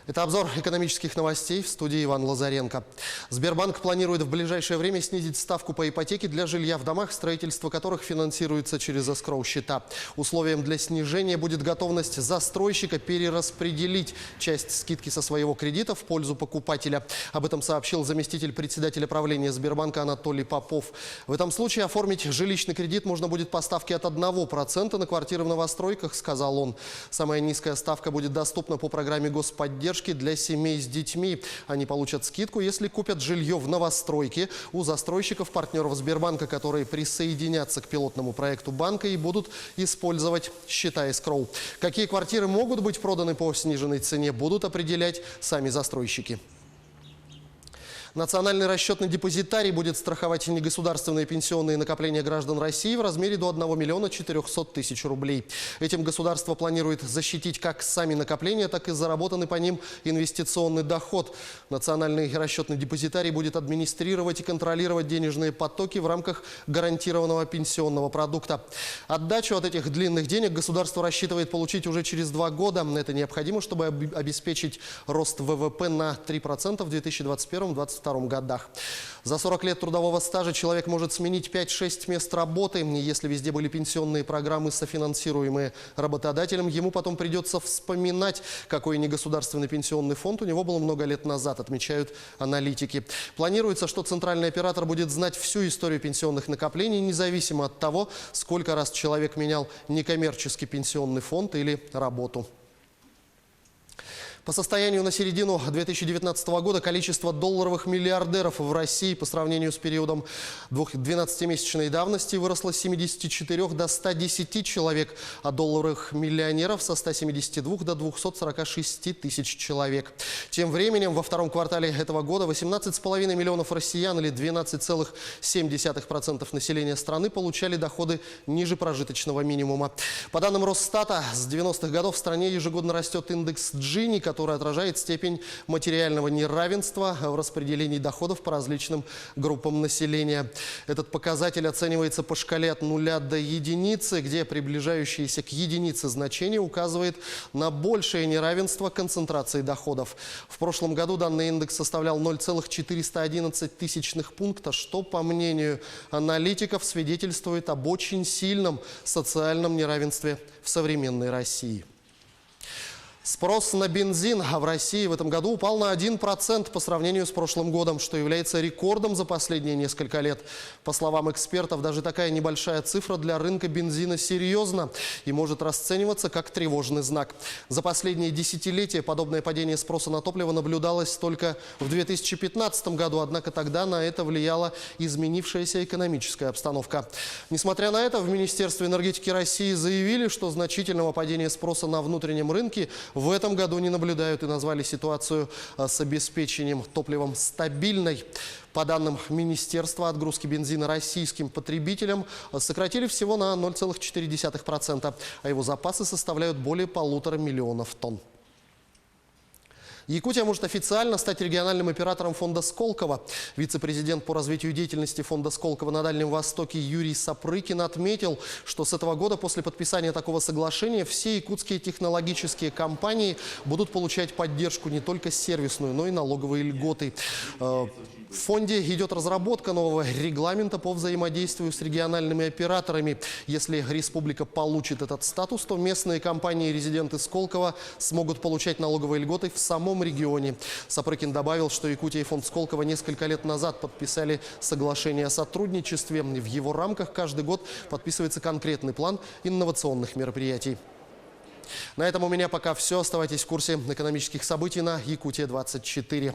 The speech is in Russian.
Это обзор экономических новостей, в студии Иван Лазаренко. Сбербанк планирует в ближайшее время снизить ставку по ипотеке для жилья в домах, строительство которых финансируется через эскроу-счета. Условием для снижения будет готовность застройщика перераспределить часть скидки со своего кредита в пользу покупателя. Об этом сообщил заместитель председателя правления Сбербанка Анатолий Попов. В этом случае оформить жилищный кредит можно будет по ставке от 1% на квартиры в новостройках, сказал он. Самая низкая ставка будет доступна по программе господдержки для семей с детьми. Они получат скидку, если купят жилье в новостройке у застройщиков-партнеров Сбербанка, которые присоединятся к пилотному проекту банка и будут использовать счета эскроу. Какие квартиры могут быть проданы по сниженной цене, будут определять сами застройщики. Национальный расчетный депозитарий будет страховать негосударственные пенсионные накопления граждан России в размере до 1 миллиона 400 тысяч рублей. Этим государство планирует защитить как сами накопления, так и заработанный по ним инвестиционный доход. Национальный расчетный депозитарий будет администрировать и контролировать денежные потоки в рамках гарантированного пенсионного продукта. Отдачу от этих длинных денег государство рассчитывает получить уже через 2 года. Это необходимо, чтобы обеспечить рост ВВП на 3% в 2021-2022 годах. За 40 лет трудового стажа человек может сменить 5-6 мест работы. Если везде были пенсионные программы, софинансируемые работодателем, ему потом придется вспоминать, какой негосударственный пенсионный фонд у него был много лет назад, отмечают аналитики. Планируется, что центральный оператор будет знать всю историю пенсионных накоплений, независимо от того, сколько раз человек менял некоммерческий пенсионный фонд или работу. По состоянию на середину 2019 года количество долларовых миллиардеров в России по сравнению с периодом 12-месячной давности выросло с 74 до 110 человек, а долларовых миллионеров со 172 до 246 тысяч человек. Тем временем во втором квартале этого года 18,5 миллионов россиян или 12,7% населения страны получали доходы ниже прожиточного минимума. По данным Росстата, с 90-х годов в стране ежегодно растет индекс Джини, который отражает степень материального неравенства в распределении доходов по различным группам населения. Этот показатель оценивается по шкале от 0 до единицы, где приближающееся к единице значение указывает на большее неравенство концентрации доходов. В прошлом году данный индекс составлял 0,411 пункта, что, по мнению аналитиков, свидетельствует об очень сильном социальном неравенстве в современной России. Спрос на бензин в России в этом году упал на 1% по сравнению с прошлым годом, что является рекордом за последние несколько лет. По словам экспертов, даже такая небольшая цифра для рынка бензина серьезна и может расцениваться как тревожный знак. За последние десятилетия подобное падение спроса на топливо наблюдалось только в 2015 году, однако тогда на это влияла изменившаяся экономическая обстановка. Несмотря на это, в Министерстве энергетики России заявили, что значительного падения спроса на внутреннем рынке в этом году не наблюдают и назвали ситуацию с обеспечением топливом стабильной. По данным Министерства, отгрузки бензина российским потребителям сократили всего на 0,4%, а его запасы составляют более 1,5 миллиона тонн. Якутия может официально стать региональным оператором фонда Сколково. Вице-президент по развитию деятельности фонда Сколково на Дальнем Востоке Юрий Сапрыкин отметил, что с этого года после подписания такого соглашения все якутские технологические компании будут получать поддержку не только сервисную, но и налоговые льготы. В фонде идет разработка нового регламента по взаимодействию с региональными операторами. Если республика получит этот статус, то местные компании и резиденты Сколково смогут получать налоговые льготы в самом регионе. Сапрыкин добавил, что Якутия и фонд Сколково несколько лет назад подписали соглашение о сотрудничестве. В его рамках каждый год подписывается конкретный план инновационных мероприятий. На этом у меня пока все. Оставайтесь в курсе экономических событий на Якутия-24.